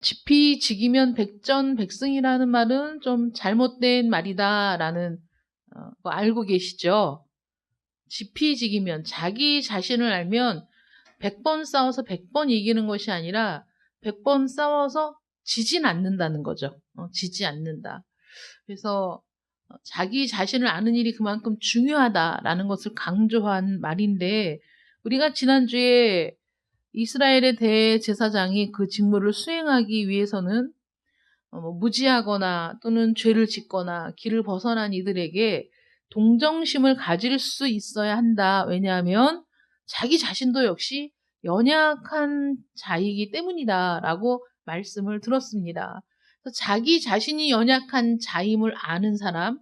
지피지기면 백전백승이라는 말은 좀 잘못된 말이다라는 거 알고 계시죠? 지피지기면 자기 자신을 알면 100번 싸워서 100번 이기는 것이 아니라 100번 싸워서 지진 않는다는 거죠. 지지 않는다. 그래서 자기 자신을 아는 일이 그만큼 중요하다라는 것을 강조한 말인데, 우리가 지난주에 이스라엘의 대제사장이 그 직무를 수행하기 위해서는 무지하거나 또는 죄를 짓거나 길을 벗어난 이들에게 동정심을 가질 수 있어야 한다. 왜냐하면 자기 자신도 역시 연약한 자이기 때문이다라고 말씀을 들었습니다. 그래서 자기 자신이 연약한 자임을 아는 사람,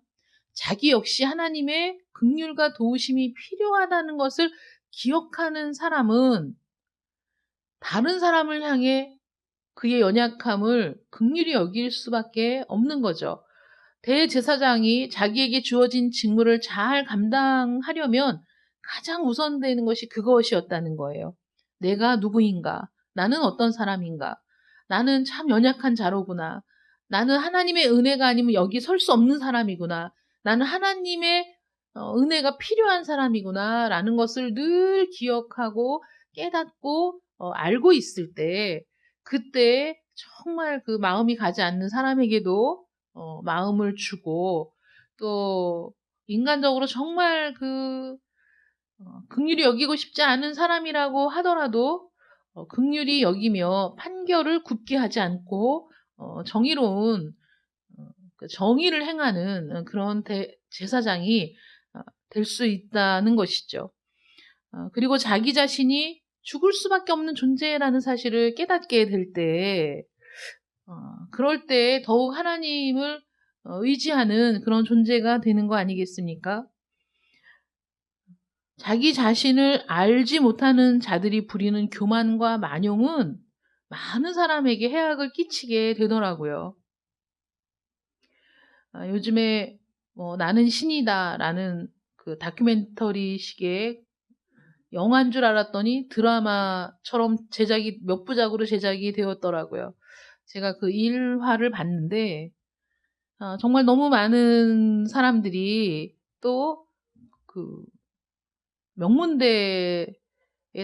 자기 역시 하나님의 긍휼과 도우심이 필요하다는 것을 기억하는 사람은 다른 사람을 향해 그의 연약함을 긍휼히 여길 수밖에 없는 거죠. 대제사장이 자기에게 주어진 직무를 잘 감당하려면 가장 우선되는 것이 그것이었다는 거예요. 내가 누구인가? 나는 어떤 사람인가? 나는 참 연약한 자로구나. 나는 하나님의 은혜가 아니면 여기 설 수 없는 사람이구나. 나는 하나님의 은혜가 필요한 사람이구나 라는 것을 늘 기억하고 깨닫고 알고 있을 때, 그때 정말 그 마음이 가지 않는 사람에게도 마음을 주고, 또 인간적으로 정말 긍휼히 여기고 싶지 않은 사람이라고 하더라도 긍휼히 여기며 판결을 굽게 하지 않고 정의로운 그 정의를 행하는 그런 제사장이 될 수 있다는 것이죠. 그리고 자기 자신이 죽을 수밖에 없는 존재라는 사실을 깨닫게 될 때, 그럴 때 더욱 하나님을 의지하는 그런 존재가 되는 거 아니겠습니까? 자기 자신을 알지 못하는 자들이 부리는 교만과 만용은 많은 사람에게 해악을 끼치게 되더라고요. 요즘에 나는 신이다라는 그 다큐멘터리식의 영화인 줄 알았더니 드라마처럼 제작이 몇 부작으로 제작이 되었더라고요. 제가 그 1화를 봤는데 정말 너무 많은 사람들이 또 그 명문대에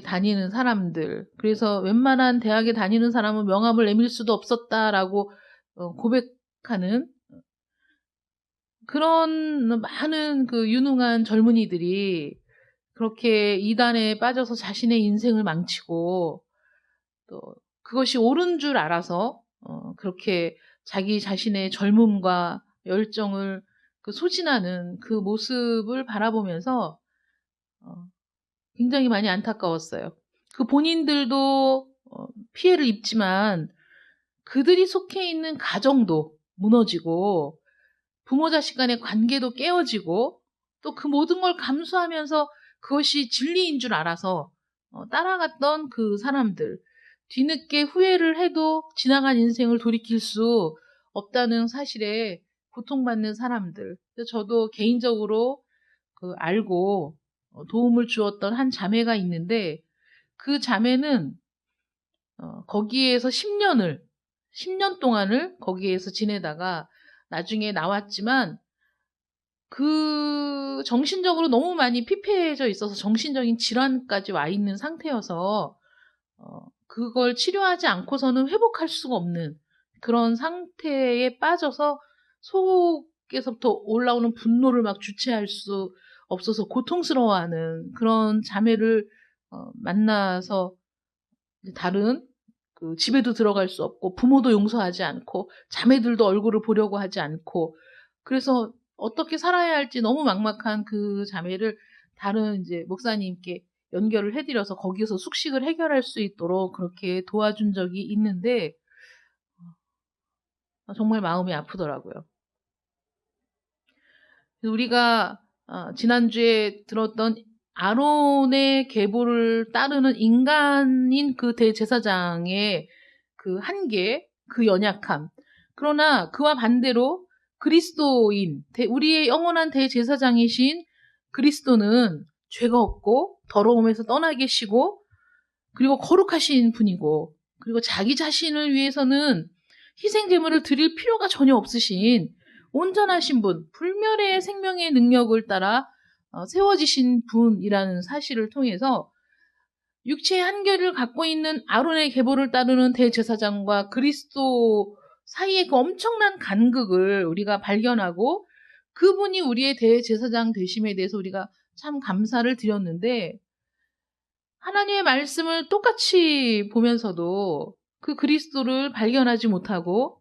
다니는 사람들, 그래서 웬만한 대학에 다니는 사람은 명함을 내밀 수도 없었다라고 고백하는 그런 많은 그 유능한 젊은이들이 그렇게 이단에 빠져서 자신의 인생을 망치고, 또 그것이 옳은 줄 알아서 그렇게 자기 자신의 젊음과 열정을 소진하는 그 모습을 바라보면서 굉장히 많이 안타까웠어요. 그 본인들도 피해를 입지만 그들이 속해 있는 가정도 무너지고 부모 자식 간의 관계도 깨어지고, 또 그 모든 걸 감수하면서 그것이 진리인 줄 알아서 따라갔던 그 사람들, 뒤늦게 후회를 해도 지나간 인생을 돌이킬 수 없다는 사실에 고통받는 사람들. 저도 개인적으로 알고 도움을 주었던 한 자매가 있는데, 그 자매는 거기에서 10년 동안을 거기에서 지내다가 나중에 나왔지만 그 정신적으로 너무 많이 피폐해져 있어서 정신적인 질환까지 와 있는 상태여서 그걸 치료하지 않고서는 회복할 수가 없는 그런 상태에 빠져서 속에서부터 올라오는 분노를 막 주체할 수 없어서 고통스러워하는 그런 자매를 만나서, 다른 그 집에도 들어갈 수 없고 부모도 용서하지 않고 자매들도 얼굴을 보려고 하지 않고, 그래서 어떻게 살아야 할지 너무 막막한 그 자매를 다른 이제 목사님께 연결을 해드려서 거기서 숙식을 해결할 수 있도록 그렇게 도와준 적이 있는데 정말 마음이 아프더라고요. 우리가 지난주에 들었던 아론의 계보를 따르는 인간인 그 대제사장의 그 한계, 그 연약함. 그러나 그와 반대로 그리스도인, 우리의 영원한 대제사장이신 그리스도는 죄가 없고 더러움에서 떠나 계시고 그리고 거룩하신 분이고, 그리고 자기 자신을 위해서는 희생 제물을 드릴 필요가 전혀 없으신 온전하신 분, 불멸의 생명의 능력을 따라 세워지신 분이라는 사실을 통해서 육체의 한계를 갖고 있는 아론의 계보를 따르는 대제사장과 그리스도 사이의 그 엄청난 간극을 우리가 발견하고 그분이 우리의 대제사장 되심에 대해서 우리가 참 감사를 드렸는데 하나님의 말씀을 똑같이 보면서도 그 그리스도를 발견하지 못하고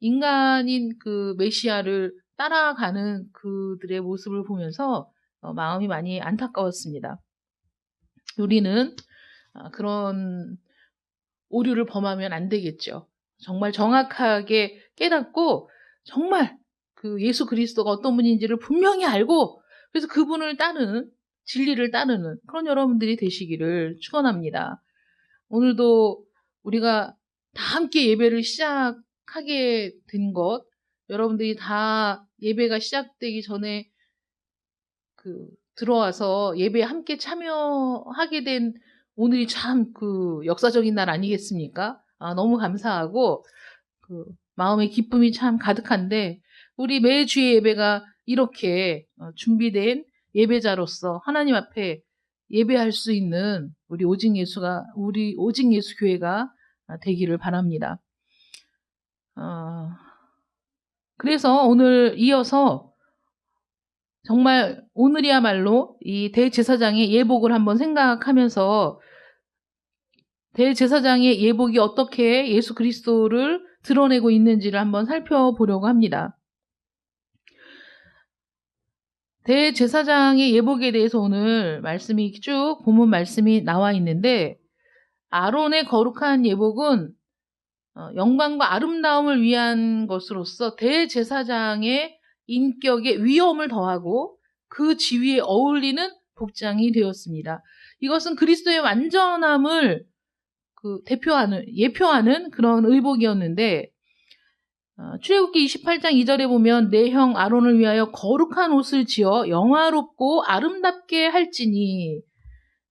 인간인 그 메시아를 따라가는 그들의 모습을 보면서 마음이 많이 안타까웠습니다. 우리는 그런 오류를 범하면 안 되겠죠. 정말 정확하게 깨닫고 정말 그 예수 그리스도가 어떤 분인지를 분명히 알고 그래서 그분을 따르는 진리를 따르는 그런 여러분들이 되시기를 축원합니다. 오늘도 우리가 다 함께 예배를 시작하게 된 것, 여러분들이 다 예배가 시작되기 전에 들어와서 예배에 함께 참여하게 된 오늘이 참 역사적인 날 아니겠습니까? 너무 감사하고 마음의 기쁨이 참 가득한데 우리 매주의 예배가 이렇게 준비된 예배자로서 하나님 앞에 예배할 수 있는 우리 오직 예수 교회가 되기를 바랍니다. 그래서 오늘 이어서 정말 오늘이야말로 이 대제사장의 예복을 한번 생각하면서 대제사장의 예복이 어떻게 예수 그리스도를 드러내고 있는지를 한번 살펴보려고 합니다. 대제사장의 예복에 대해서 오늘 말씀이 쭉 본문 말씀이 나와 있는데 아론의 거룩한 예복은 영광과 아름다움을 위한 것으로서 대제사장의 인격에 위엄을 더하고 그 지위에 어울리는 복장이 되었습니다. 이것은 그리스도의 완전함을 예표하는 그런 의복이었는데 출애굽기 28장 2절에 보면 내 형 아론을 위하여 거룩한 옷을 지어 영화롭고 아름답게 할지니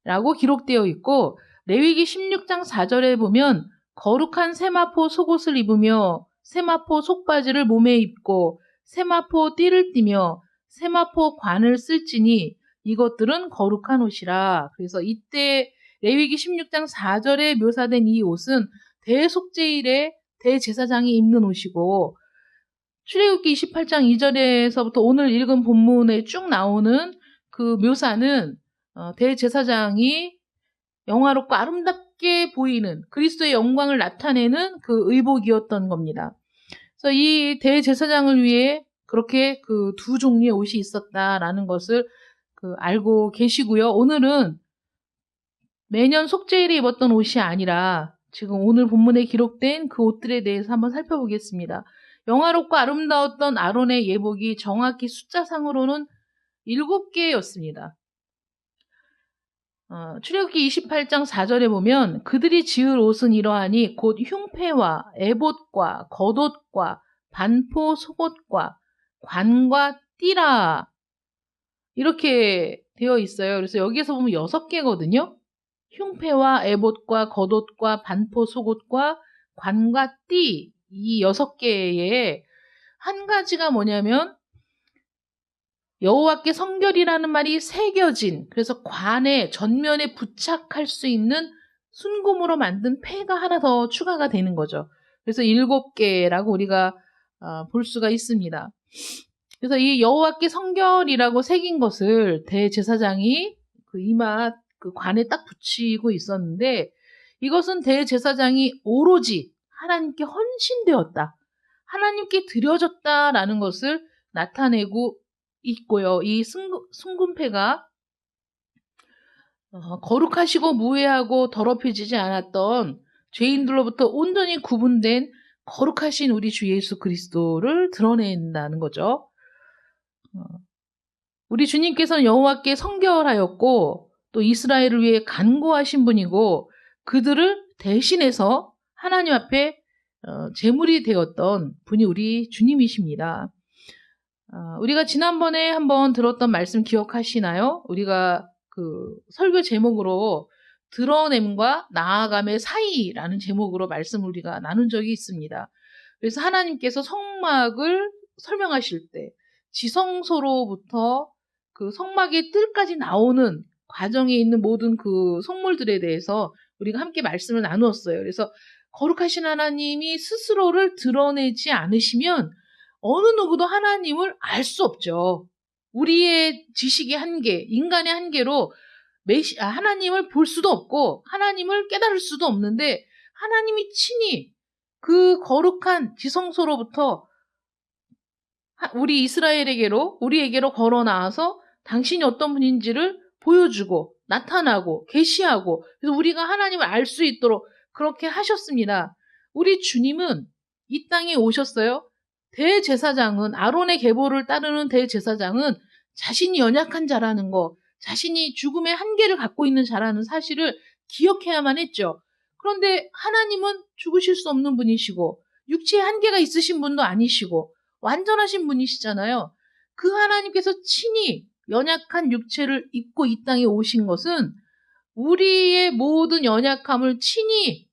라고 기록되어 있고 레위기 16장 4절에 보면 거룩한 세마포 속옷을 입으며 세마포 속바지를 몸에 입고 세마포 띠를 띠며 세마포 관을 쓸지니 이것들은 거룩한 옷이라. 그래서 이때 레위기 16장 4절에 묘사된 이 옷은 대속죄일에 대제사장이 입는 옷이고 출애굽기 28장 2절에서부터 오늘 읽은 본문에 쭉 나오는 그 묘사는 대제사장이 영화롭고 아름답게 보이는 그리스도의 영광을 나타내는 그 의복이었던 겁니다. 그래서 이 대제사장을 위해 그렇게 그 두 종류의 옷이 있었다라는 것을 알고 계시고요. 오늘은 매년 속죄일에 입었던 옷이 아니라 지금 오늘 본문에 기록된 그 옷들에 대해서 한번 살펴보겠습니다. 영화롭고 아름다웠던 아론의 예복이 정확히 숫자상으로는 7개였습니다. 출애굽기 28장 4절에 보면 그들이 지을 옷은 이러하니 곧 흉패와 에봇과 겉옷과 반포 속옷과 관과 띠라 이렇게 되어 있어요. 그래서 여기에서 보면 6개거든요. 흉패와 에봇과 겉옷과 반포 속옷과 관과 띠 이 6개의 한 가지가 뭐냐면 여호와께 성결이라는 말이 새겨진 그래서 관에 전면에 부착할 수 있는 순금으로 만든 패가 하나 더 추가가 되는 거죠. 그래서 7개라고 우리가 볼 수가 있습니다. 그래서 이 여호와께 성결이라고 새긴 것을 대제사장이 그 이마 그 관에 딱 붙이고 있었는데 이것은 대제사장이 오로지 하나님께 헌신되었다. 하나님께 드려졌다라는 것을 나타내고 있고요. 이 순금패가 거룩하시고 무해하고 더럽혀지지 않았던 죄인들로부터 온전히 구분된 거룩하신 우리 주 예수 그리스도를 드러낸다는 거죠. 우리 주님께서는 여호와께 성결하였고 또 이스라엘을 위해 간구하신 분이고 그들을 대신해서 하나님 앞에 제물이 되었던 분이 우리 주님이십니다. 우리가 지난번에 한번 들었던 말씀 기억하시나요? 우리가 그 설교 제목으로 드러냄과 나아감의 사이라는 제목으로 말씀을 우리가 나눈 적이 있습니다. 그래서 하나님께서 성막을 설명하실 때 지성소로부터 그 성막의 뜰까지 나오는 과정에 있는 모든 그 성물들에 대해서 우리가 함께 말씀을 나누었어요. 그래서 거룩하신 하나님이 스스로를 드러내지 않으시면 어느 누구도 하나님을 알 수 없죠. 우리의 지식의 한계, 인간의 한계로 하나님을 볼 수도 없고 하나님을 깨달을 수도 없는데 하나님이 친히 그 거룩한 지성소로부터 우리에게로 걸어 나와서 당신이 어떤 분인지를 보여주고 나타나고 계시하고 그래서 우리가 하나님을 알 수 있도록 그렇게 하셨습니다. 우리 주님은 이 땅에 오셨어요. 대제사장은 아론의 계보를 따르는 대제사장은 자신이 연약한 자라는 거, 자신이 죽음의 한계를 갖고 있는 자라는 사실을 기억해야만 했죠. 그런데 하나님은 죽으실 수 없는 분이시고 육체의 한계가 있으신 분도 아니시고 완전하신 분이시잖아요. 그 하나님께서 친히 연약한 육체를 입고 이 땅에 오신 것은 우리의 모든 연약함을 친히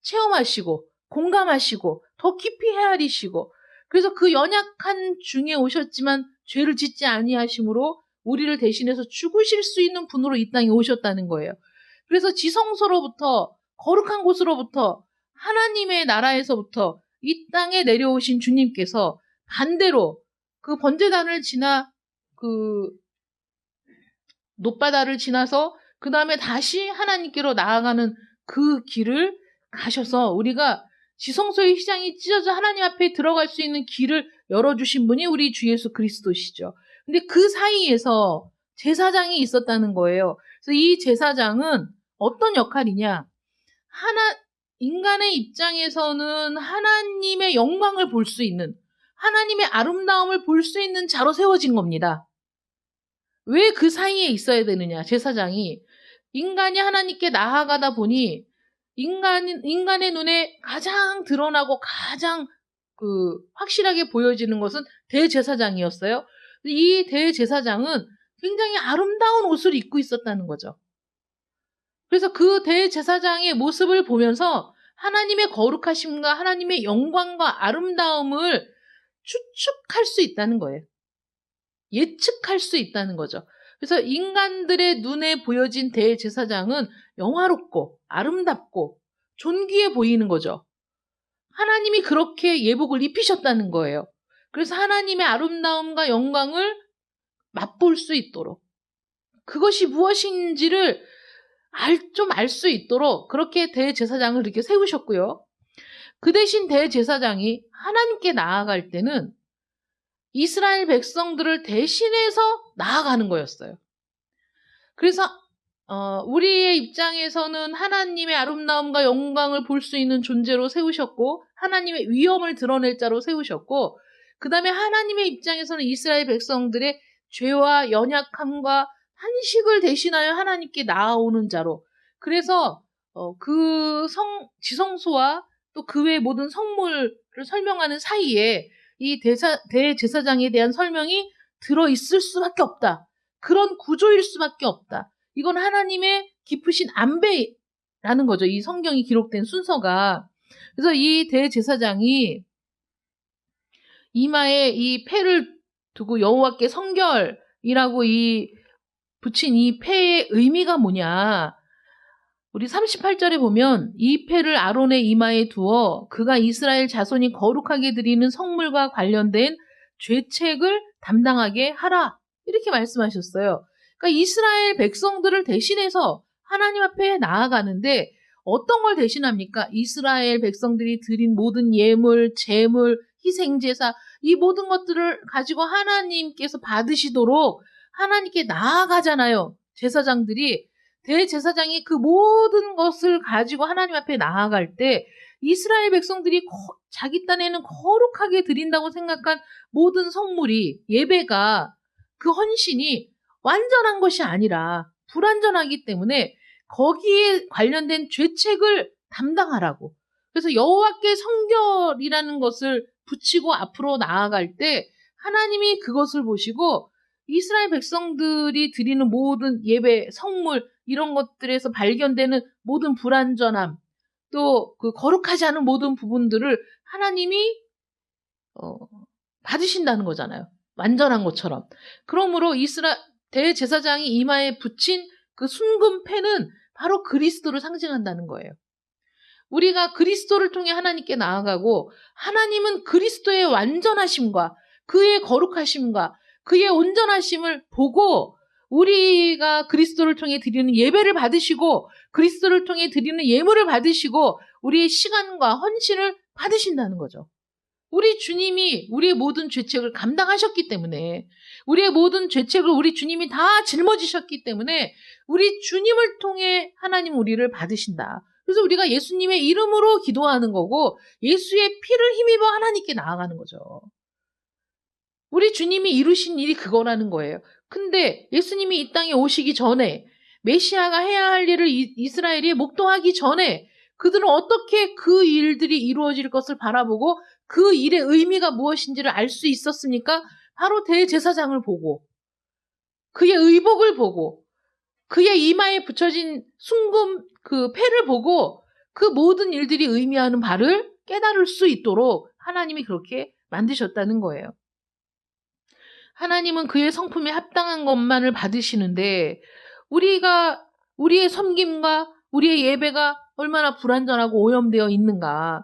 체험하시고 공감하시고 더 깊이 헤아리시고 그래서 그 연약한 중에 오셨지만 죄를 짓지 아니하심으로 우리를 대신해서 죽으실 수 있는 분으로 이 땅에 오셨다는 거예요. 그래서 지성소로부터 거룩한 곳으로부터 하나님의 나라에서부터 이 땅에 내려오신 주님께서 반대로 그 번제단을 지나 그 놋바다를 지나서 그 다음에 다시 하나님께로 나아가는 그 길을 가셔서 우리가 지성소의 휘장이 찢어져 하나님 앞에 들어갈 수 있는 길을 열어주신 분이 우리 주 예수 그리스도시죠. 근데 그 사이에서 제사장이 있었다는 거예요. 그래서 이 제사장은 어떤 역할이냐? 인간의 입장에서는 하나님의 영광을 볼 수 있는, 하나님의 아름다움을 볼 수 있는 자로 세워진 겁니다. 왜 그 사이에 있어야 되느냐? 제사장이 인간이 하나님께 나아가다 보니 인간의 눈에 가장 드러나고 가장 확실하게 보여지는 것은 대제사장이었어요. 이 대제사장은 굉장히 아름다운 옷을 입고 있었다는 거죠. 그래서 그 대제사장의 모습을 보면서 하나님의 거룩하심과 하나님의 영광과 아름다움을 추측할 수 있다는 거예요. 예측할 수 있다는 거죠. 그래서 인간들의 눈에 보여진 대제사장은 영화롭고 아름답고 존귀해 보이는 거죠. 하나님이 그렇게 예복을 입히셨다는 거예요. 그래서 하나님의 아름다움과 영광을 맛볼 수 있도록 그것이 무엇인지를 좀 알 수 있도록 그렇게 대제사장을 이렇게 세우셨고요. 그 대신 대제사장이 하나님께 나아갈 때는 이스라엘 백성들을 대신해서 나아가는 거였어요. 그래서 우리의 입장에서는 하나님의 아름다움과 영광을 볼 수 있는 존재로 세우셨고 하나님의 위엄을 드러낼 자로 세우셨고 그 다음에 하나님의 입장에서는 이스라엘 백성들의 죄와 연약함과 한식을 대신하여 하나님께 나아오는 자로 그래서 지성소와 또 그 외의 모든 성물을 설명하는 사이에 이 대제사장에 대한 설명이 들어있을 수밖에 없다. 그런 구조일 수밖에 없다. 이건 하나님의 깊으신 안배라는 거죠. 이 성경이 기록된 순서가. 그래서 이 대제사장이 이마에 이 패를 두고 여호와께 성결이라고 붙인 이 패의 의미가 뭐냐. 우리 38절에 보면 이 패를 아론의 이마에 두어 그가 이스라엘 자손이 거룩하게 드리는 성물과 관련된 죄책을 담당하게 하라. 이렇게 말씀하셨어요. 그러니까 이스라엘 백성들을 대신해서 하나님 앞에 나아가는데 어떤 걸 대신합니까? 이스라엘 백성들이 드린 모든 예물, 제물, 희생제사 이 모든 것들을 가지고 하나님께서 받으시도록 하나님께 나아가잖아요. 제사장들이. 대제사장이 그 모든 것을 가지고 하나님 앞에 나아갈 때 이스라엘 백성들이 자기 딴에는 거룩하게 드린다고 생각한 모든 성물이 예배가 그 헌신이 완전한 것이 아니라 불완전하기 때문에 거기에 관련된 죄책을 담당하라고. 그래서 여호와께 성결이라는 것을 붙이고 앞으로 나아갈 때 하나님이 그것을 보시고 이스라엘 백성들이 드리는 모든 예배, 성물 이런 것들에서 발견되는 모든 불완전함, 또 그 거룩하지 않은 모든 부분들을 하나님이 받으신다는 거잖아요. 완전한 것처럼. 그러므로 대제사장이 이마에 붙인 그 순금패는 바로 그리스도를 상징한다는 거예요. 우리가 그리스도를 통해 하나님께 나아가고 하나님은 그리스도의 완전하심과 그의 거룩하심과 그의 온전하심을 보고 우리가 그리스도를 통해 드리는 예배를 받으시고 그리스도를 통해 드리는 예물을 받으시고 우리의 시간과 헌신을 받으신다는 거죠. 우리 주님이 우리의 모든 죄책을 감당하셨기 때문에 우리의 모든 죄책을 우리 주님이 다 짊어지셨기 때문에 우리 주님을 통해 하나님 우리를 받으신다. 그래서 우리가 예수님의 이름으로 기도하는 거고 예수의 피를 힘입어 하나님께 나아가는 거죠. 우리 주님이 이루신 일이 그거라는 거예요. 근데 예수님이 이 땅에 오시기 전에 메시아가 해야 할 일을 이스라엘이 목도하기 전에 그들은 어떻게 그 일들이 이루어질 것을 바라보고 그 일의 의미가 무엇인지를 알 수 있었습니까? 바로 대제사장을 보고 그의 의복을 보고 그의 이마에 붙여진 순금 그 패를 보고 그 모든 일들이 의미하는 바를 깨달을 수 있도록 하나님이 그렇게 만드셨다는 거예요. 하나님은 그의 성품에 합당한 것만을 받으시는데 우리의 섬김과 우리의 예배가 얼마나 불완전하고 오염되어 있는가.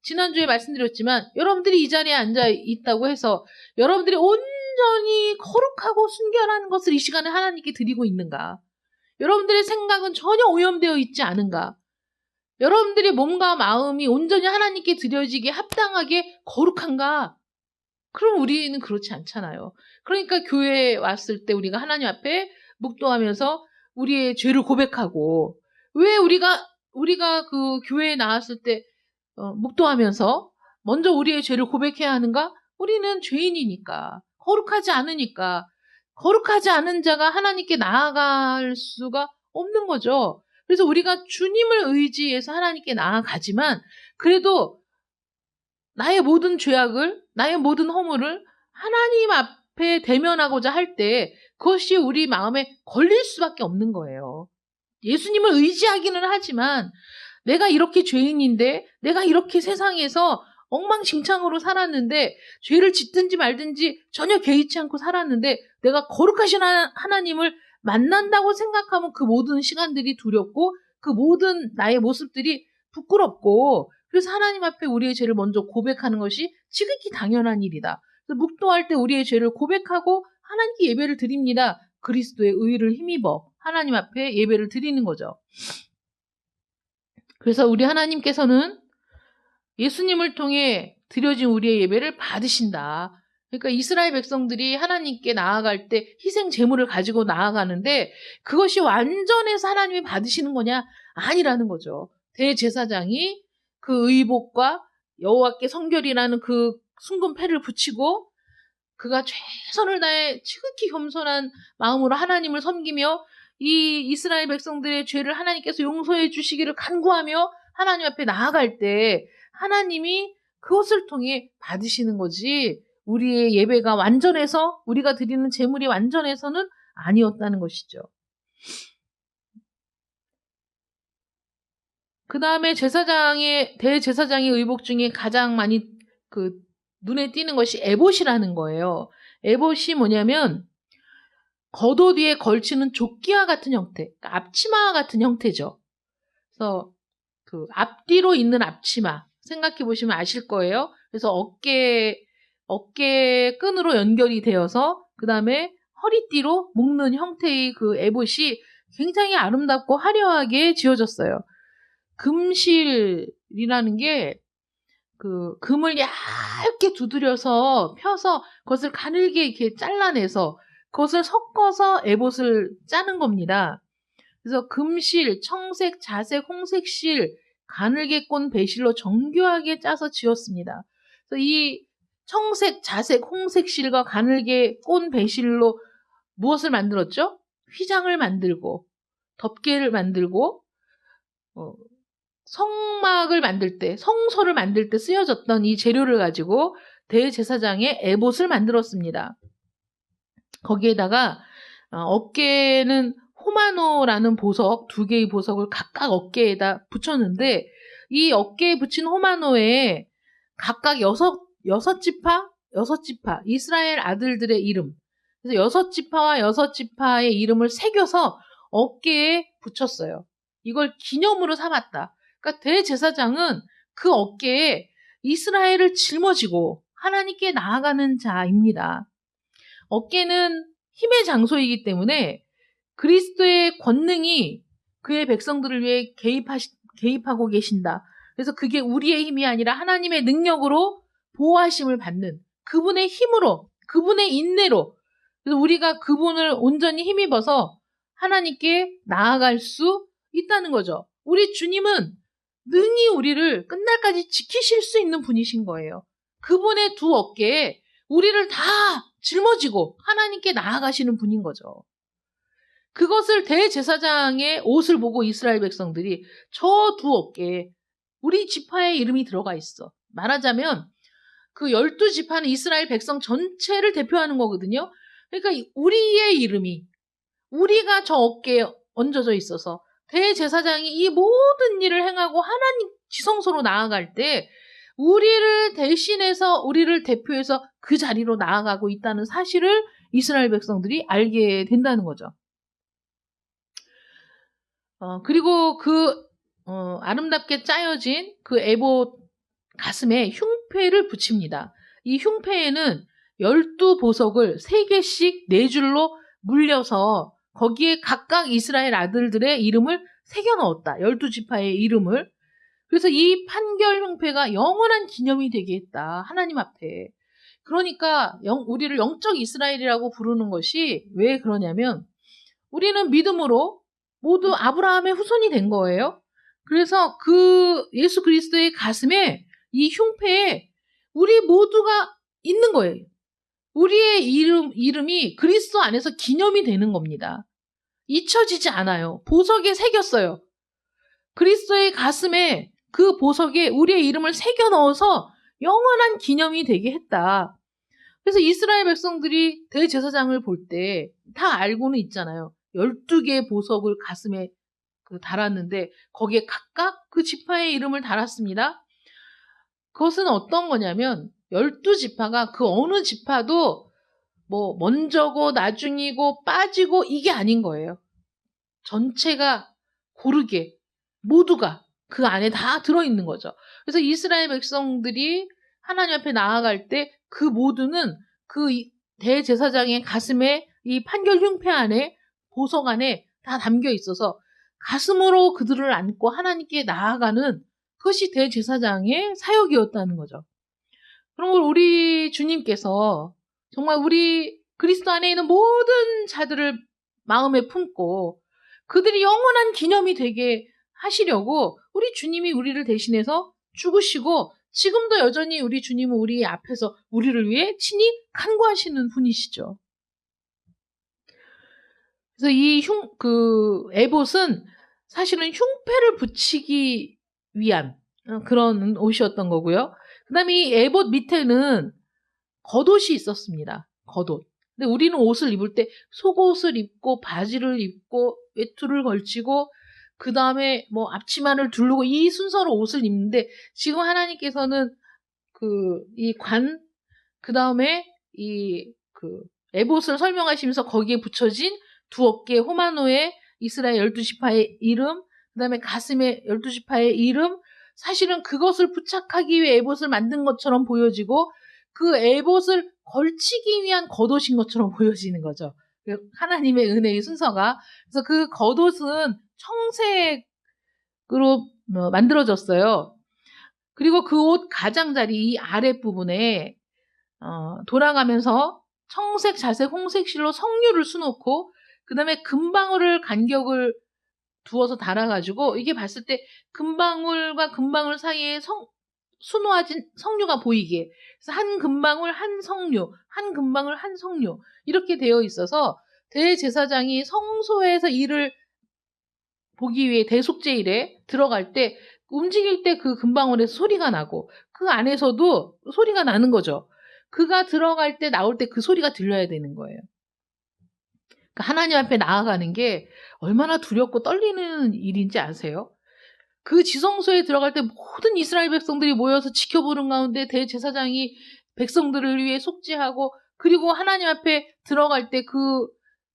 지난주에 말씀드렸지만 여러분들이 이 자리에 앉아 있다고 해서 여러분들이 온전히 거룩하고 순결한 것을 이 시간에 하나님께 드리고 있는가? 여러분들의 생각은 전혀 오염되어 있지 않은가? 여러분들의 몸과 마음이 온전히 하나님께 드려지게 합당하게 거룩한가? 그럼 우리는 그렇지 않잖아요. 그러니까 교회에 왔을 때 우리가 하나님 앞에 묵도하면서 우리의 죄를 고백하고 왜 우리가 그 교회에 나왔을 때 묵도하면서 먼저 우리의 죄를 고백해야 하는가? 우리는 죄인이니까 거룩하지 않으니까 거룩하지 않은 자가 하나님께 나아갈 수가 없는 거죠. 그래서 우리가 주님을 의지해서 하나님께 나아가지만 그래도 나의 모든 죄악을 나의 모든 허물을 하나님 앞에 대면하고자 할 때 그것이 우리 마음에 걸릴 수밖에 없는 거예요. 예수님을 의지하기는 하지만 내가 이렇게 죄인인데 내가 이렇게 세상에서 엉망진창으로 살았는데 죄를 짓든지 말든지 전혀 개의치 않고 살았는데 내가 거룩하신 하나님을 만난다고 생각하면 그 모든 시간들이 두렵고 그 모든 나의 모습들이 부끄럽고 그래서 하나님 앞에 우리의 죄를 먼저 고백하는 것이 지극히 당연한 일이다. 그래서 묵도할 때 우리의 죄를 고백하고 하나님께 예배를 드립니다. 그리스도의 의를 힘입어 하나님 앞에 예배를 드리는 거죠. 그래서 우리 하나님께서는 예수님을 통해 드려진 우리의 예배를 받으신다. 그러니까 이스라엘 백성들이 하나님께 나아갈 때 희생 제물을 가지고 나아가는데 그것이 완전해서 하나님이 받으시는 거냐? 아니라는 거죠. 대제사장이 그 의복과 여호와께 성결이라는 그 순금패를 붙이고 그가 최선을 다해 지극히 겸손한 마음으로 하나님을 섬기며 이 이스라엘 백성들의 죄를 하나님께서 용서해 주시기를 간구하며 하나님 앞에 나아갈 때 하나님이 그것을 통해 받으시는 거지 우리의 예배가 완전해서 우리가 드리는 제물이 완전해서는 아니었다는 것이죠. 그 다음에 대제사장의 의복 중에 가장 많이 눈에 띄는 것이 에봇이라는 거예요. 에봇이 뭐냐면 겉옷 위에 걸치는 조끼와 같은 형태, 그러니까 앞치마와 같은 형태죠. 그래서 그 앞뒤로 있는 앞치마 생각해 보시면 아실 거예요. 그래서 어깨 끈으로 연결이 되어서 그 다음에 허리띠로 묶는 형태의 그 에봇이 굉장히 아름답고 화려하게 지어졌어요. 금실이라는 게 그 금을 얇게 두드려서 펴서 그것을 가늘게 이렇게 잘라내서 그것을 섞어서 에봇을 짜는 겁니다. 그래서 금실, 청색, 자색, 홍색실, 가늘게 꼰 배실로 정교하게 짜서 지었습니다. 그래서 이 청색, 자색, 홍색실과 가늘게 꼰 배실로 무엇을 만들었죠? 휘장을 만들고 덮개를 만들고 성막을 만들 때, 성소를 만들 때 쓰여졌던 이 재료를 가지고 대제사장의 에봇을 만들었습니다. 거기에다가 어깨에는 호마노라는 보석, 2개의 보석을 각각 어깨에다 붙였는데 이 어깨에 붙인 호마노에 각각 여섯 지파 이스라엘 아들들의 이름. 그래서 6지파와 6지파의 이름을 새겨서 어깨에 붙였어요. 이걸 기념으로 삼았다. 그러니까 대제사장은 그 어깨에 이스라엘을 짊어지고 하나님께 나아가는 자입니다. 어깨는 힘의 장소이기 때문에 그리스도의 권능이 그의 백성들을 위해 개입하고 계신다. 그래서 그게 우리의 힘이 아니라 하나님의 능력으로 보호하심을 받는 그분의 힘으로, 그분의 인내로. 그래서 우리가 그분을 온전히 힘입어서 하나님께 나아갈 수 있다는 거죠. 우리 주님은 능히 우리를 끝날까지 지키실 수 있는 분이신 거예요. 그분의 2 어깨에 우리를 다 짊어지고 하나님께 나아가시는 분인 거죠. 그것을 대제사장의 옷을 보고 이스라엘 백성들이 저 2 어깨에 우리 지파의 이름이 들어가 있어. 말하자면 그 12지파는 이스라엘 백성 전체를 대표하는 거거든요. 그러니까 우리의 이름이 우리가 저 어깨에 얹어져 있어서 대제사장이 이 모든 일을 행하고 하나님 지성소로 나아갈 때 우리를 대신해서 우리를 대표해서 그 자리로 나아가고 있다는 사실을 이스라엘 백성들이 알게 된다는 거죠. 그리고 아름답게 짜여진 그 에봇 가슴에 흉패를 붙입니다. 이 흉패에는 12보석을 3개씩 4줄로 물려서 거기에 각각 이스라엘 아들들의 이름을 새겨 넣었다. 12지파의 이름을. 그래서 이 판결 흉패가 영원한 기념이 되게 했다. 하나님 앞에. 그러니까 우리를 영적 이스라엘이라고 부르는 것이 왜 그러냐면 우리는 믿음으로 모두 아브라함의 후손이 된 거예요. 그래서 그 예수 그리스도의 가슴에 이 흉패에 우리 모두가 있는 거예요. 우리의 이름이 그리스도 안에서 기념이 되는 겁니다. 잊혀지지 않아요. 보석에 새겼어요. 그리스도의 가슴에 그 보석에 우리의 이름을 새겨 넣어서 영원한 기념이 되게 했다. 그래서 이스라엘 백성들이 대제사장을 볼 때 다 알고는 있잖아요. 12개의 보석을 가슴에 달았는데 거기에 각각 그 지파의 이름을 달았습니다. 그것은 어떤 거냐면 12지파가 그 어느 지파도 뭐 먼저고 나중이고 빠지고 이게 아닌 거예요. 전체가 고르게 모두가 그 안에 다 들어있는 거죠. 그래서 이스라엘 백성들이 하나님 앞에 나아갈 때 그 모두는 그 대제사장의 가슴에 이 판결 흉패 안에 보석 안에 다 담겨 있어서 가슴으로 그들을 안고 하나님께 나아가는 그것이 대제사장의 사역이었다는 거죠. 그럼 우리 주님께서 정말 우리 그리스도 안에 있는 모든 자들을 마음에 품고 그들이 영원한 기념이 되게 하시려고 우리 주님이 우리를 대신해서 죽으시고 지금도 여전히 우리 주님은 우리 앞에서 우리를 위해 친히 간구하시는 분이시죠. 그래서 이 에봇은 사실은 흉패를 붙이기 위한 그런 옷이었던 거고요. 그 다음에 이 에봇 밑에는 겉옷이 있었습니다. 겉옷. 근데 우리는 옷을 입을 때 속옷을 입고 바지를 입고 외투를 걸치고 그 다음에 뭐 앞치마를 두르고 이 순서로 옷을 입는데 지금 하나님께서는 그 다음에 에봇을 설명하시면서 거기에 붙여진 2 어깨 호마노에 이스라엘 12지파의 이름, 그 다음에 가슴에 12지파의 이름, 사실은 그것을 부착하기 위해 에봇을 만든 것처럼 보여지고 그 에봇을 걸치기 위한 겉옷인 것처럼 보여지는 거죠. 하나님의 은혜의 순서가. 그래서 그 겉옷은 청색으로 만들어졌어요. 그리고 그 옷 가장자리 이 아랫부분에 돌아가면서 청색, 자색, 홍색 실로 성류를 수놓고 그 다음에 금방울을 간격을 두어서 달아가지고 이게 봤을 때 금방울과 금방울 사이에 수놓아진 성류가 보이게. 그래서 한 금방울 한 성류, 한 금방울 한 성류 이렇게 되어 있어서 대제사장이 성소에서 일을 보기 위해 대속제일에 들어갈 때 움직일 때 그 금방울에서 소리가 나고 그 안에서도 소리가 나는 거죠. 그가 들어갈 때 나올 때 그 소리가 들려야 되는 거예요. 그러니까 하나님 앞에 나아가는 게 얼마나 두렵고 떨리는 일인지 아세요? 그 지성소에 들어갈 때 모든 이스라엘 백성들이 모여서 지켜보는 가운데 대제사장이 백성들을 위해 속죄하고, 그리고 하나님 앞에 들어갈 때 그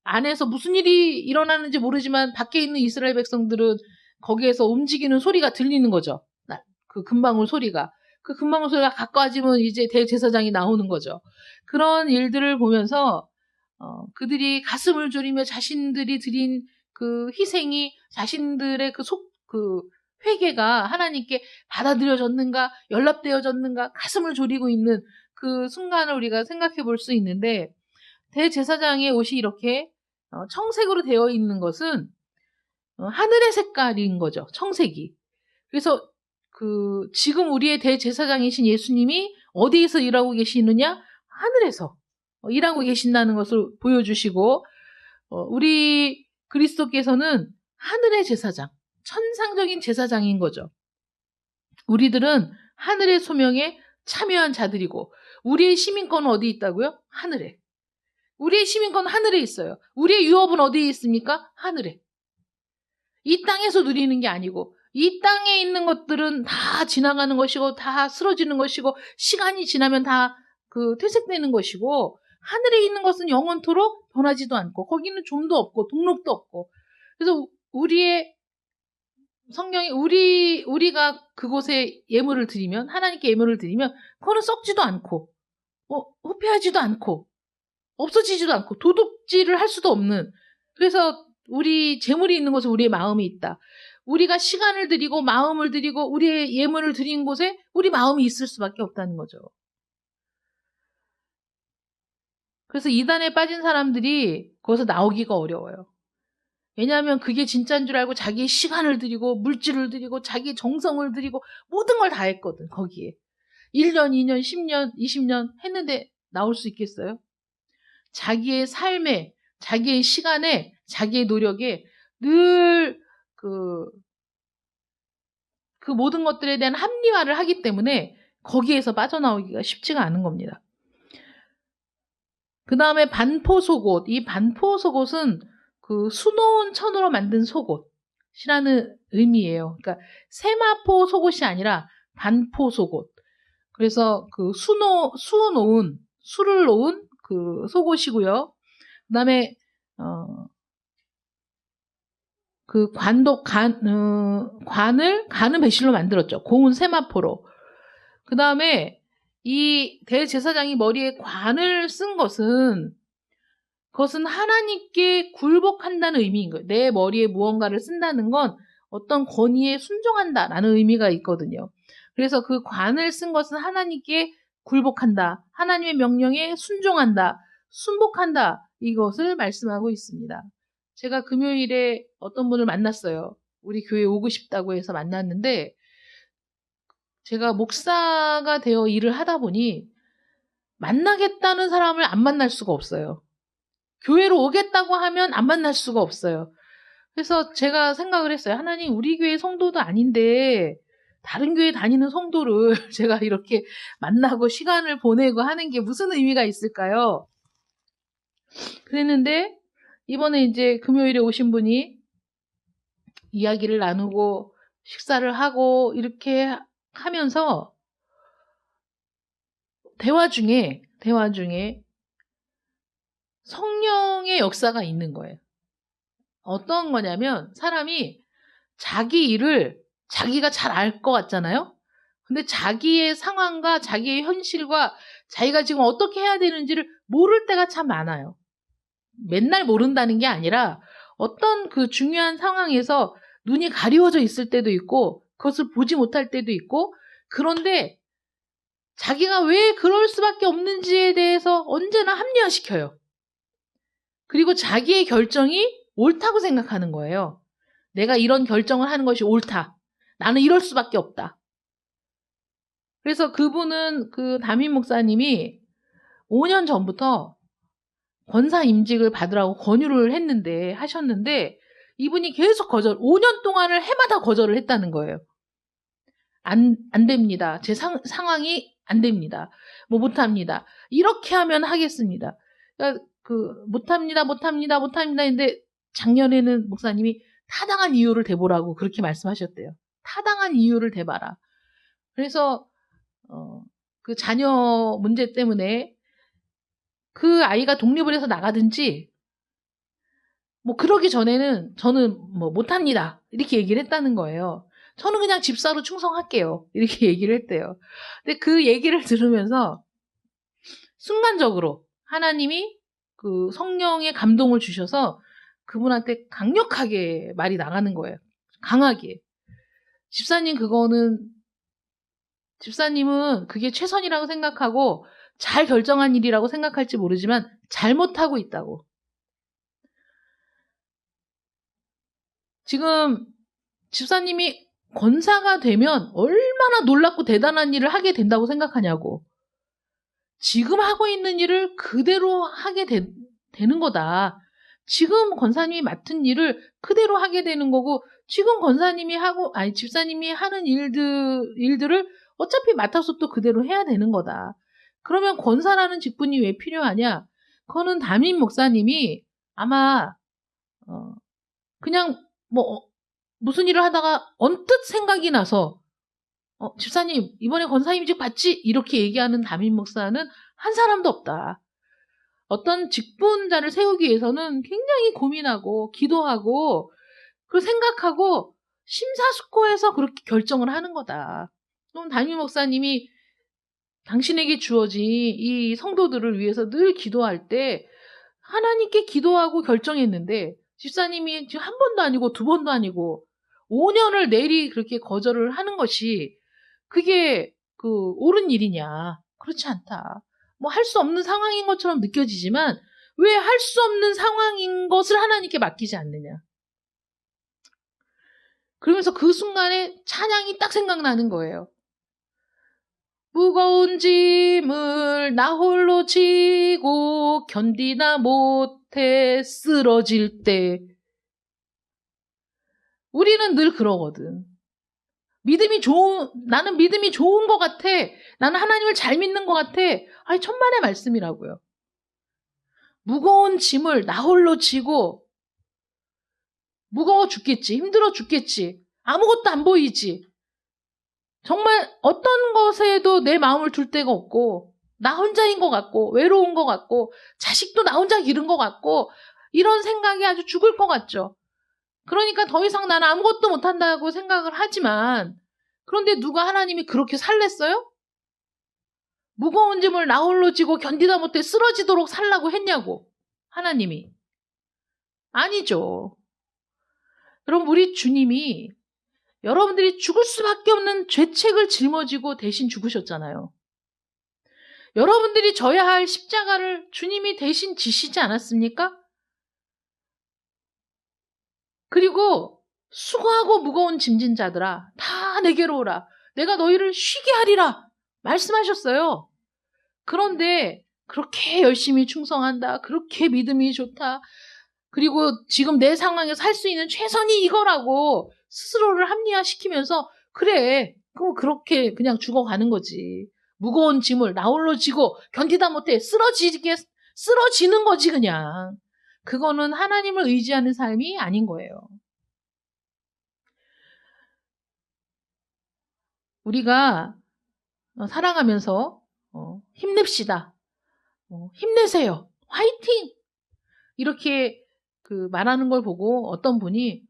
안에서 무슨 일이 일어나는지 모르지만 밖에 있는 이스라엘 백성들은 거기에서 움직이는 소리가 들리는 거죠. 그 금방울 소리가. 그 금방울 소리가 가까워지면 이제 대제사장이 나오는 거죠. 그런 일들을 보면서 그들이 가슴을 졸이며 자신들이 드린 그 희생이, 자신들의 그 회개가 하나님께 받아들여졌는가, 연락되어졌는가, 가슴을 졸이고 있는 그 순간을 우리가 생각해 볼 수 있는데, 대제사장의 옷이 이렇게 청색으로 되어 있는 것은 하늘의 색깔인 거죠. 청색이. 그래서 지금 우리의 대제사장이신 예수님이 어디에서 일하고 계시느냐? 하늘에서 일하고 계신다는 것을 보여주시고, 우리 그리스도께서는 하늘의 제사장, 천상적인 제사장인 거죠. 우리들은 하늘의 소명에 참여한 자들이고, 우리의 시민권은 어디 있다고요? 하늘에. 우리의 시민권은 하늘에 있어요. 우리의 유업은 어디에 있습니까? 하늘에. 이 땅에서 누리는 게 아니고, 이 땅에 있는 것들은 다 지나가는 것이고, 다 쓰러지는 것이고, 시간이 지나면 다 퇴색되는 것이고, 하늘에 있는 것은 영원토록 변하지도 않고, 거기는 좀도 없고 동록도 없고. 그래서 우리의 성경이 우리가 그곳에 예물을 드리면, 하나님께 예물을 드리면, 그거는 썩지도 않고 후패하지도 않고 없어지지도 않고 도둑질을 할 수도 없는. 그래서 우리 재물이 있는 곳에 우리의 마음이 있다. 우리가 시간을 드리고 마음을 드리고 우리의 예물을 드린 곳에 우리 마음이 있을 수밖에 없다는 거죠. 그래서 이단에 빠진 사람들이 거기서 나오기가 어려워요. 왜냐하면 그게 진짜인 줄 알고 자기의 시간을 들이고 물질을 들이고 자기 정성을 들이고 모든 걸 다 했거든. 거기에 1년, 2년, 10년, 20년 했는데 나올 수 있겠어요? 자기의 삶에, 자기의 시간에, 자기의 노력에 늘 그 모든 것들에 대한 합리화를 하기 때문에 거기에서 빠져나오기가 쉽지가 않은 겁니다. 그 다음에 반포속옷. 이 반포속옷은 수놓은 천으로 만든 속옷이라는 의미예요. 그러니까 세마포 속옷이 아니라 반포 속옷. 그래서 수를 놓은 그 속옷이고요. 그 다음에 관은 배실로 만들었죠. 고운 세마포로. 그 다음에 이 대제사장이 머리에 관을 쓴 그것은 하나님께 굴복한다는 의미인 거예요. 내 머리에 무언가를 쓴다는 건 어떤 권위에 순종한다라는 의미가 있거든요. 그래서 그 관을 쓴 것은 하나님께 굴복한다, 하나님의 명령에 순종한다, 순복한다, 이것을 말씀하고 있습니다. 제가 금요일에 어떤 분을 만났어요. 우리 교회에 오고 싶다고 해서 만났는데, 제가 목사가 되어 일을 하다 보니 만나겠다는 사람을 안 만날 수가 없어요. 교회로 오겠다고 하면 안 만날 수가 없어요. 그래서 제가 생각을 했어요. 하나님, 우리 교회 성도도 아닌데 다른 교회 다니는 성도를 제가 이렇게 만나고 시간을 보내고 하는 게 무슨 의미가 있을까요? 그랬는데 이번에 이제 금요일에 오신 분이 이야기를 나누고 식사를 하고 이렇게 하면서 대화 중에 성령의 역사가 있는 거예요. 어떤 거냐면, 사람이 자기 일을 자기가 잘 알 것 같잖아요? 근데 자기의 상황과 자기의 현실과 자기가 지금 어떻게 해야 되는지를 모를 때가 참 많아요. 맨날 모른다는 게 아니라 어떤 그 중요한 상황에서 눈이 가리워져 있을 때도 있고 그것을 보지 못할 때도 있고, 그런데 자기가 왜 그럴 수밖에 없는지에 대해서 언제나 합리화시켜요. 그리고 자기의 결정이 옳다고 생각하는 거예요. 내가 이런 결정을 하는 것이 옳다. 나는 이럴 수밖에 없다. 그래서 그분은, 담임 목사님이 5년 전부터 권사 임직을 받으라고 권유를 하셨는데 이분이 계속 5년 동안을 해마다 거절을 했다는 거예요. 안 됩니다. 제 상황이 안 됩니다. 못합니다. 이렇게 하면 하겠습니다. 그러니까 못합니다, 못합니다, 못합니다. 근데 작년에는 목사님이 타당한 이유를 대보라고 그렇게 말씀하셨대요. 타당한 이유를 대봐라. 그래서, 그 자녀 문제 때문에 그 아이가 독립을 해서 나가든지, 뭐, 그러기 전에는 저는 뭐, 못합니다. 이렇게 얘기를 했다는 거예요. 저는 그냥 집사로 충성할게요. 이렇게 얘기를 했대요. 근데 그 얘기를 들으면서 순간적으로 하나님이 그 성령의 감동을 주셔서 그분한테 강력하게 말이 나가는 거예요. 강하게. 집사님은 그게 최선이라고 생각하고 잘 결정한 일이라고 생각할지 모르지만 잘못하고 있다고. 지금 집사님이 권사가 되면 얼마나 놀랍고 대단한 일을 하게 된다고 생각하냐고. 지금 하고 있는 일을 그대로 하게 되는 거다. 지금 권사님이 맡은 일을 그대로 하게 되는 거고, 지금 집사님이 하는 일들을 어차피 맡아서 또 그대로 해야 되는 거다. 그러면 권사라는 직분이 왜 필요하냐? 그거는 담임 목사님이 아마, 그냥 무슨 일을 하다가 언뜻 생각이 나서, 집사님, 이번에 권사임직 받지? 이렇게 얘기하는 담임 목사는 한 사람도 없다. 어떤 직분자를 세우기 위해서는 굉장히 고민하고, 기도하고, 그리고 생각하고, 심사숙고해서 그렇게 결정을 하는 거다. 그럼 담임 목사님이 당신에게 주어진 이 성도들을 위해서 늘 기도할 때, 하나님께 기도하고 결정했는데, 집사님이 지금 한 번도 아니고 두 번도 아니고, 5년을 내리 그렇게 거절을 하는 것이 그게 옳은 일이냐? 그렇지 않다. 뭐 할 수 없는 상황인 것처럼 느껴지지만 왜 할 수 없는 상황인 것을 하나님께 맡기지 않느냐? 그러면서 그 순간에 찬양이 딱 생각나는 거예요. 무거운 짐을 나 홀로 지고 견디다 못해 쓰러질 때. 우리는 늘 그러거든. 나는 믿음이 좋은 것 같아. 나는 하나님을 잘 믿는 것 같아. 아니, 천만의 말씀이라고요. 무거운 짐을 나 홀로 지고, 무거워 죽겠지. 힘들어 죽겠지. 아무것도 안 보이지. 정말 어떤 것에도 내 마음을 둘 데가 없고, 나 혼자인 것 같고, 외로운 것 같고, 자식도 나 혼자 기른 것 같고, 이런 생각이 아주 죽을 것 같죠. 그러니까 더 이상 나는 아무것도 못한다고 생각을 하지만, 그런데 누가 하나님이 그렇게 살랬어요? 무거운 짐을 나 홀로 지고 견디다 못해 쓰러지도록 살라고 했냐고, 하나님이. 아니죠. 여러분, 우리 주님이 여러분들이 죽을 수밖에 없는 죄책을 짊어지고 대신 죽으셨잖아요. 여러분들이 져야 할 십자가를 주님이 대신 지시지 않았습니까? 그리고 수고하고 무거운 짐진 자들아, 다 내게로 오라. 내가 너희를 쉬게 하리라. 말씀하셨어요. 그런데 그렇게 열심히 충성한다. 그렇게 믿음이 좋다. 그리고 지금 내 상황에서 할 수 있는 최선이 이거라고 스스로를 합리화시키면서 그래. 그럼 그렇게 그냥 죽어가는 거지. 무거운 짐을 나 홀로 지고 견디다 못해 쓰러지는 거지 그냥. 그거는 하나님을 의지하는 삶이 아닌 거예요. 우리가 살아가면서 힘냅시다. 힘내세요. 화이팅! 이렇게 말하는 걸 보고 어떤 분이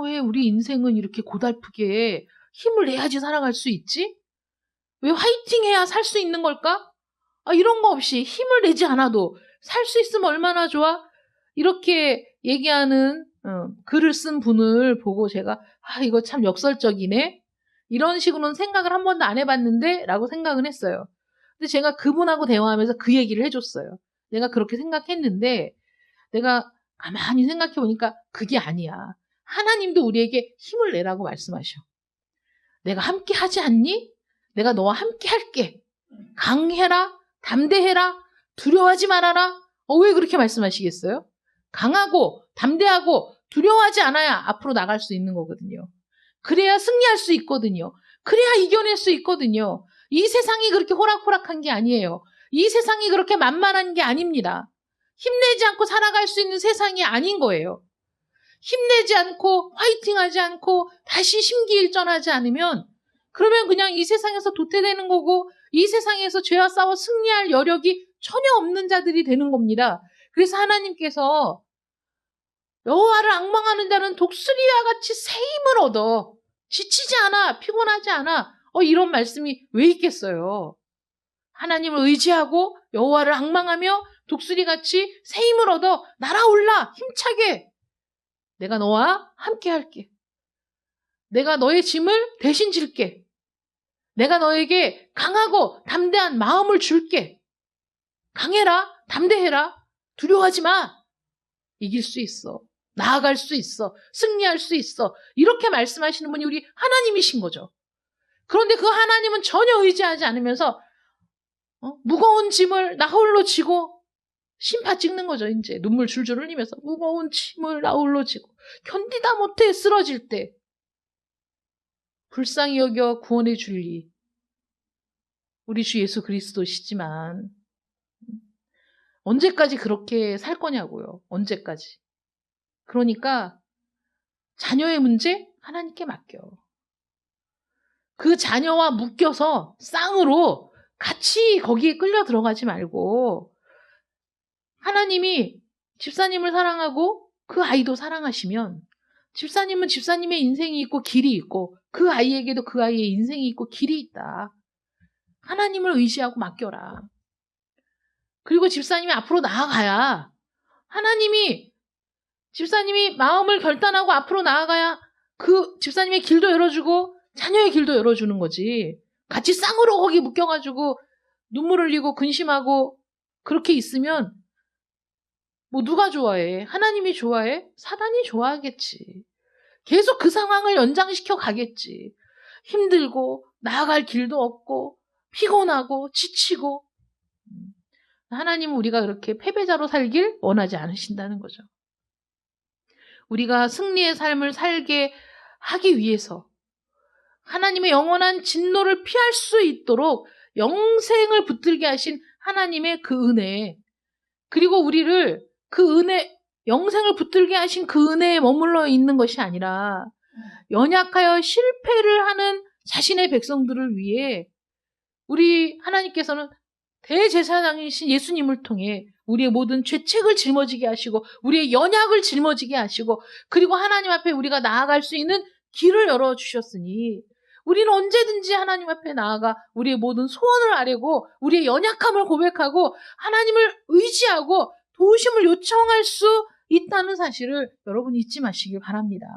왜 우리 인생은 이렇게 고달프게 힘을 내야지 살아갈 수 있지? 왜 화이팅 해야 살 수 있는 걸까? 이런 거 없이 힘을 내지 않아도 살 수 있으면 얼마나 좋아? 이렇게 얘기하는 글을 쓴 분을 보고 제가 이거 참 역설적이네. 이런 식으로는 생각을 한 번도 안 해봤는데 라고 생각은 했어요. 근데 제가 그분하고 대화하면서 그 얘기를 해줬어요. 내가 그렇게 생각했는데 내가 가만히 생각해 보니까 그게 아니야. 하나님도 우리에게 힘을 내라고 말씀하셔. 내가 함께 하지 않니? 내가 너와 함께 할게. 강해라, 담대해라, 두려워하지 말아라. 왜 그렇게 말씀하시겠어요? 강하고 담대하고 두려워하지 않아야 앞으로 나갈 수 있는 거거든요. 그래야 승리할 수 있거든요. 그래야 이겨낼 수 있거든요. 이 세상이 그렇게 호락호락한 게 아니에요. 이 세상이 그렇게 만만한 게 아닙니다. 힘내지 않고 살아갈 수 있는 세상이 아닌 거예요. 힘내지 않고 화이팅하지 않고 다시 심기일전하지 않으면 그러면 그냥 이 세상에서 도태되는 거고 이 세상에서 죄와 싸워 승리할 여력이 전혀 없는 자들이 되는 겁니다. 그래서 하나님께서 여호와를 앙망하는 자는 독수리와 같이 새 힘을 얻어 지치지 않아 피곤하지 않아 이런 말씀이 왜 있겠어요. 하나님을 의지하고 여호와를 앙망하며 독수리같이 새 힘을 얻어 날아올라 힘차게 내가 너와 함께 할게. 내가 너의 짐을 대신 질게. 내가 너에게 강하고 담대한 마음을 줄게. 강해라, 담대해라, 두려워하지 마. 이길 수 있어. 나아갈 수 있어. 승리할 수 있어. 이렇게 말씀하시는 분이 우리 하나님이신 거죠. 그런데 그 하나님은 전혀 의지하지 않으면서 무거운 짐을 나 홀로 지고 심파 찍는 거죠. 이제 눈물 줄줄 흘리면서 무거운 짐을 나 홀로 지고 견디다 못해 쓰러질 때 불쌍히 여겨 구원해 줄리 우리 주 예수 그리스도시지만 언제까지 그렇게 살 거냐고요. 언제까지. 그러니까 자녀의 문제 하나님께 맡겨. 그 자녀와 묶여서 쌍으로 같이 거기에 끌려 들어가지 말고 하나님이 집사님을 사랑하고 그 아이도 사랑하시면 집사님은 집사님의 인생이 있고 길이 있고 그 아이에게도 그 아이의 인생이 있고 길이 있다. 하나님을 의지하고 맡겨라. 그리고 집사님이 앞으로 나아가야 집사님이 마음을 결단하고 앞으로 나아가야 그 집사님의 길도 열어주고 자녀의 길도 열어주는 거지. 같이 쌍으로 거기 묶여가지고 눈물 흘리고 근심하고 그렇게 있으면 뭐 누가 좋아해? 하나님이 좋아해? 사단이 좋아하겠지. 계속 그 상황을 연장시켜 가겠지. 힘들고 나아갈 길도 없고 피곤하고 지치고 하나님은 우리가 그렇게 패배자로 살길 원하지 않으신다는 거죠. 우리가 승리의 삶을 살게 하기 위해서 하나님의 영원한 진노를 피할 수 있도록 영생을 붙들게 하신 하나님의 그 은혜 그리고 우리를 그 은혜 영생을 붙들게 하신 그 은혜에 머물러 있는 것이 아니라 연약하여 실패를 하는 자신의 백성들을 위해 우리 하나님께서는 대제사장이신 예수님을 통해 우리의 모든 죄책을 짊어지게 하시고 우리의 연약을 짊어지게 하시고 그리고 하나님 앞에 우리가 나아갈 수 있는 길을 열어주셨으니 우리는 언제든지 하나님 앞에 나아가 우리의 모든 소원을 아뢰고 우리의 연약함을 고백하고 하나님을 의지하고 도우심을 요청할 수 있다는 사실을 여러분 잊지 마시길 바랍니다.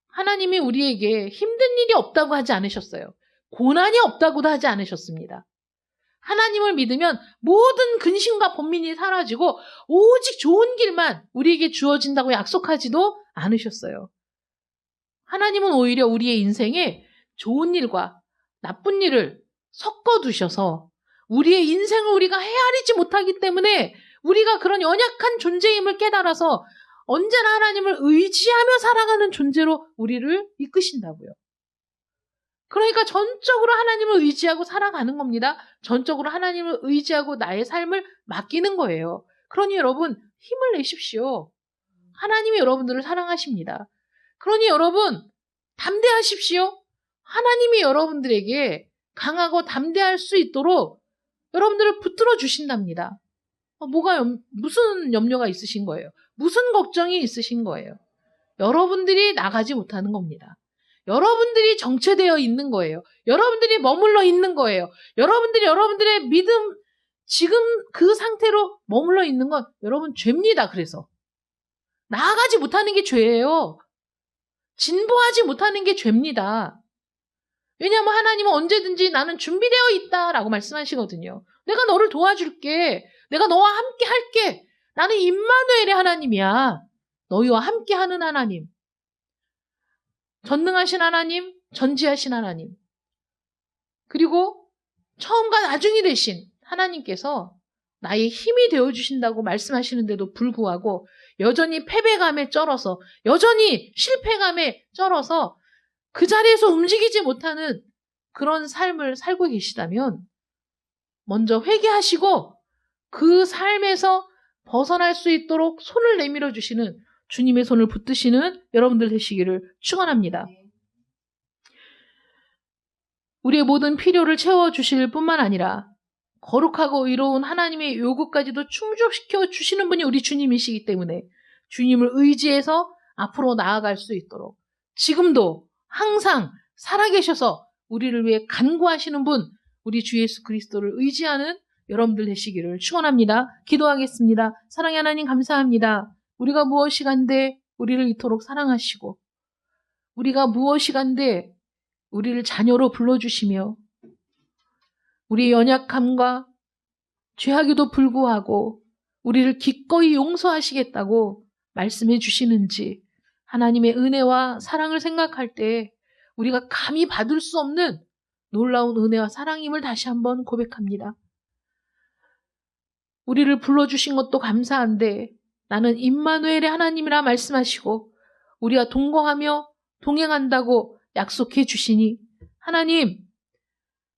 하나님이 우리에게 힘든 일이 없다고 하지 않으셨어요. 고난이 없다고도 하지 않으셨습니다. 하나님을 믿으면 모든 근심과 번민이 사라지고 오직 좋은 길만 우리에게 주어진다고 약속하지도 않으셨어요. 하나님은 오히려 우리의 인생에 좋은 일과 나쁜 일을 섞어두셔서 우리의 인생을 우리가 헤아리지 못하기 때문에 우리가 그런 연약한 존재임을 깨달아서 언제나 하나님을 의지하며 살아가는 존재로 우리를 이끄신다고요. 그러니까 전적으로 하나님을 의지하고 살아가는 겁니다. 전적으로 하나님을 의지하고 나의 삶을 맡기는 거예요. 그러니 여러분 힘을 내십시오. 하나님이 여러분들을 사랑하십니다. 그러니 여러분 담대하십시오. 하나님이 여러분들에게 강하고 담대할 수 있도록 여러분들을 붙들어 주신답니다. 무슨 염려가 있으신 거예요? 무슨 걱정이 있으신 거예요? 여러분들이 나가지 못하는 겁니다. 여러분들이 정체되어 있는 거예요. 여러분들이 머물러 있는 거예요. 여러분들의 믿음, 지금 그 상태로 머물러 있는 건 여러분 죄입니다. 그래서 나아가지 못하는 게 죄예요. 진보하지 못하는 게 죄입니다. 왜냐하면 하나님은 언제든지 나는 준비되어 있다라고 말씀하시거든요. 내가 너를 도와줄게. 내가 너와 함께 할게. 나는 임마누엘의 하나님이야. 너희와 함께 하는 하나님. 전능하신 하나님, 전지하신 하나님. 그리고 처음과 나중이 되신 하나님께서 나의 힘이 되어주신다고 말씀하시는데도 불구하고 여전히 패배감에 쩔어서 여전히 실패감에 쩔어서 그 자리에서 움직이지 못하는 그런 삶을 살고 계시다면 먼저 회개하시고 그 삶에서 벗어날 수 있도록 손을 내밀어 주시는 주님의 손을 붙드시는 여러분들 되시기를 축원합니다. 우리의 모든 필요를 채워주실 뿐만 아니라 거룩하고 의로운 하나님의 요구까지도 충족시켜 주시는 분이 우리 주님이시기 때문에 주님을 의지해서 앞으로 나아갈 수 있도록 지금도 항상 살아계셔서 우리를 위해 간구하시는 분, 우리 주 예수 그리스도를 의지하는 여러분들 되시기를 축원합니다. 기도하겠습니다. 사랑의 하나님 감사합니다. 우리가 무엇이간데 우리를 이토록 사랑하시고 우리가 무엇이간데 우리를 자녀로 불러주시며 우리의 연약함과 죄악에도 불구하고 우리를 기꺼이 용서하시겠다고 말씀해 주시는지 하나님의 은혜와 사랑을 생각할 때 우리가 감히 받을 수 없는 놀라운 은혜와 사랑임을 다시 한번 고백합니다. 우리를 불러주신 것도 감사한데 나는 임마누엘의 하나님이라 말씀하시고 우리가 동거하며 동행한다고 약속해 주시니 하나님,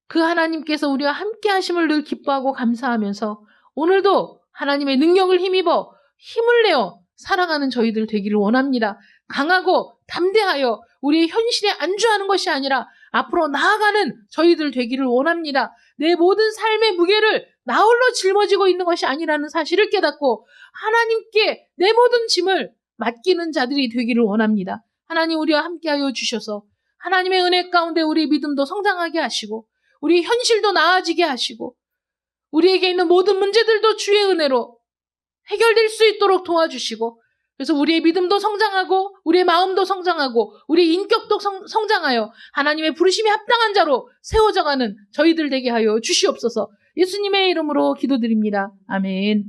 그 하나님께서 우리와 함께 하심을 늘 기뻐하고 감사하면서 오늘도 하나님의 능력을 힘입어 힘을 내어 살아가는 저희들 되기를 원합니다. 강하고 담대하여 우리의 현실에 안주하는 것이 아니라 앞으로 나아가는 저희들 되기를 원합니다. 내 모든 삶의 무게를 나 홀로 짊어지고 있는 것이 아니라는 사실을 깨닫고 하나님께 내 모든 짐을 맡기는 자들이 되기를 원합니다. 하나님 우리와 함께하여 주셔서 하나님의 은혜 가운데 우리 믿음도 성장하게 하시고 우리 현실도 나아지게 하시고 우리에게 있는 모든 문제들도 주의 은혜로 해결될 수 있도록 도와주시고 그래서 우리의 믿음도 성장하고 우리의 마음도 성장하고 우리의 인격도 성장하여 하나님의 부르심에 합당한 자로 세워져가는 저희들 되게 하여 주시옵소서. 예수님의 이름으로 기도드립니다. 아멘.